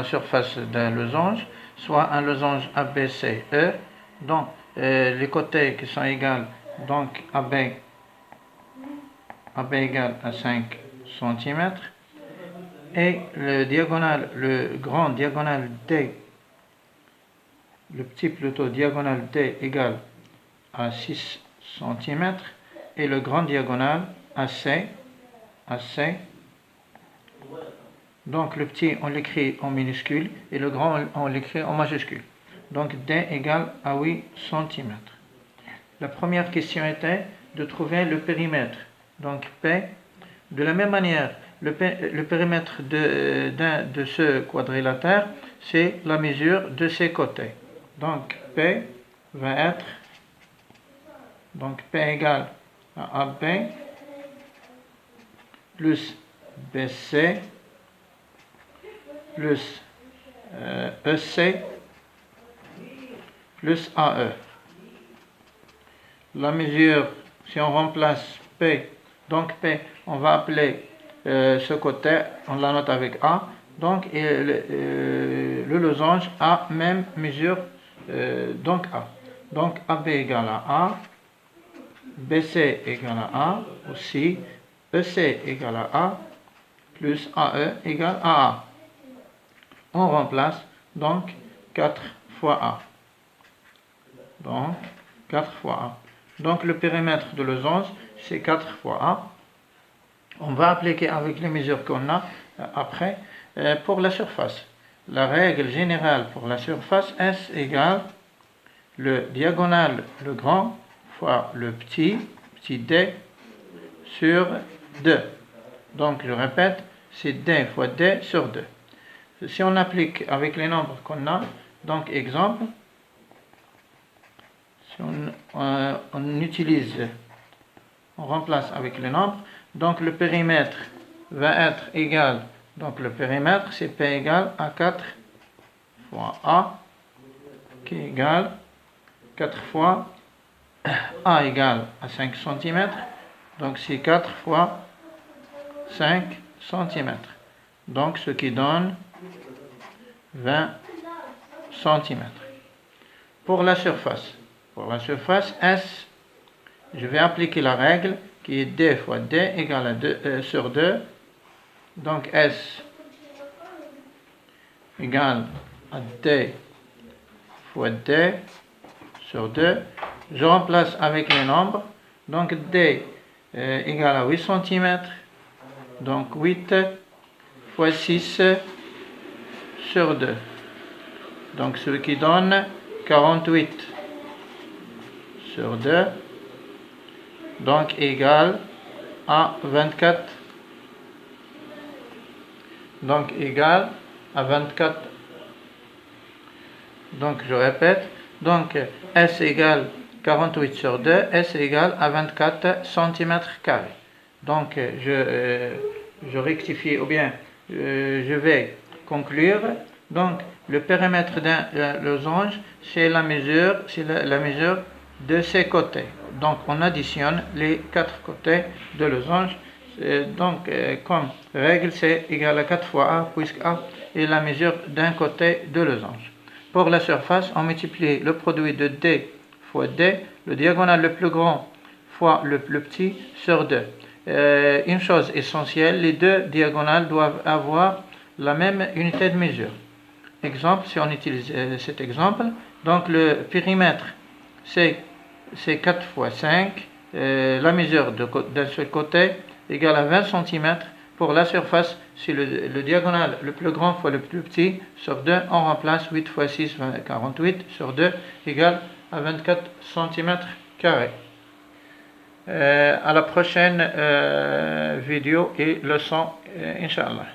la surface d'un losange, soit un losange ABCE, donc les côtés qui sont égaux, donc AB égale à 5 cm, et le grand diagonale D, le petit plutôt diagonale D égale à 6 cm, et le grand diagonale AC, donc le petit on l'écrit en minuscule et le grand on l'écrit en majuscule. Donc D égale à 8 cm. La première question était de trouver le périmètre. Donc P, de la même manière, le périmètre de ce quadrilatère, c'est la mesure de ses côtés. Donc P va être, donc P égale à AB plus BC plus EC plus AE. La mesure, si on remplace P, donc P, on va appeler ce côté, on la note avec A, donc le losange a même mesure, donc A. Donc AB égale à A, BC égale à A aussi, EC égale à A, plus AE égale à A. On remplace donc 4 fois A. Donc 4 fois A. Donc le périmètre de losange, c'est 4 fois A. On va appliquer avec les mesures qu'on a après pour la surface. La règle générale pour la surface, S égale le diagonale, le grand, fois le petit d, sur 2. Donc je répète, c'est d fois d sur 2. Si on applique avec les nombres qu'on a, donc exemple, si on remplace avec les nombres, donc le périmètre va être égal, donc le périmètre c'est P égale à 4 fois A, qui est égal 4 fois A égale à 5 cm, donc c'est 4 fois 5 cm, donc ce qui donne 20 cm. Pour la surface, S, je vais appliquer la règle qui est D fois D égale à 2, sur 2. Donc S égale à D fois D sur 2. Je remplace avec les nombres. Donc D égale à 8 cm. Donc 8 fois 6 sur 2. Donc ce qui donne 48 sur 2. Donc égal à 24. Donc égal à 24. Donc je répète. Donc S égale 48 sur 2. S égale à 24 cm². Donc je rectifie ou bien je vais conclure. Donc le périmètre d'un losange, c'est la mesure de ses côtés. Donc on additionne les 4 côtés de losange. Donc comme règle, c'est égal à 4 fois A, puisque A est la mesure d'un côté de losange. Pour la surface, on multiplie le produit de D fois D, le diagonale le plus grand fois le plus petit, sur 2. Une chose essentielle, les deux diagonales doivent avoir la même unité de mesure. Exemple, si on utilise cet exemple, donc le périmètre c'est 4 fois 5, la mesure d'un seul côté égale à 20 cm. Pour la surface, c'est le diagonale le plus grand fois le plus petit, sur 2, on remplace 8 fois 6, 48, sur 2 égale à 24 cm². À la prochaine vidéo et leçon, Inch'Allah.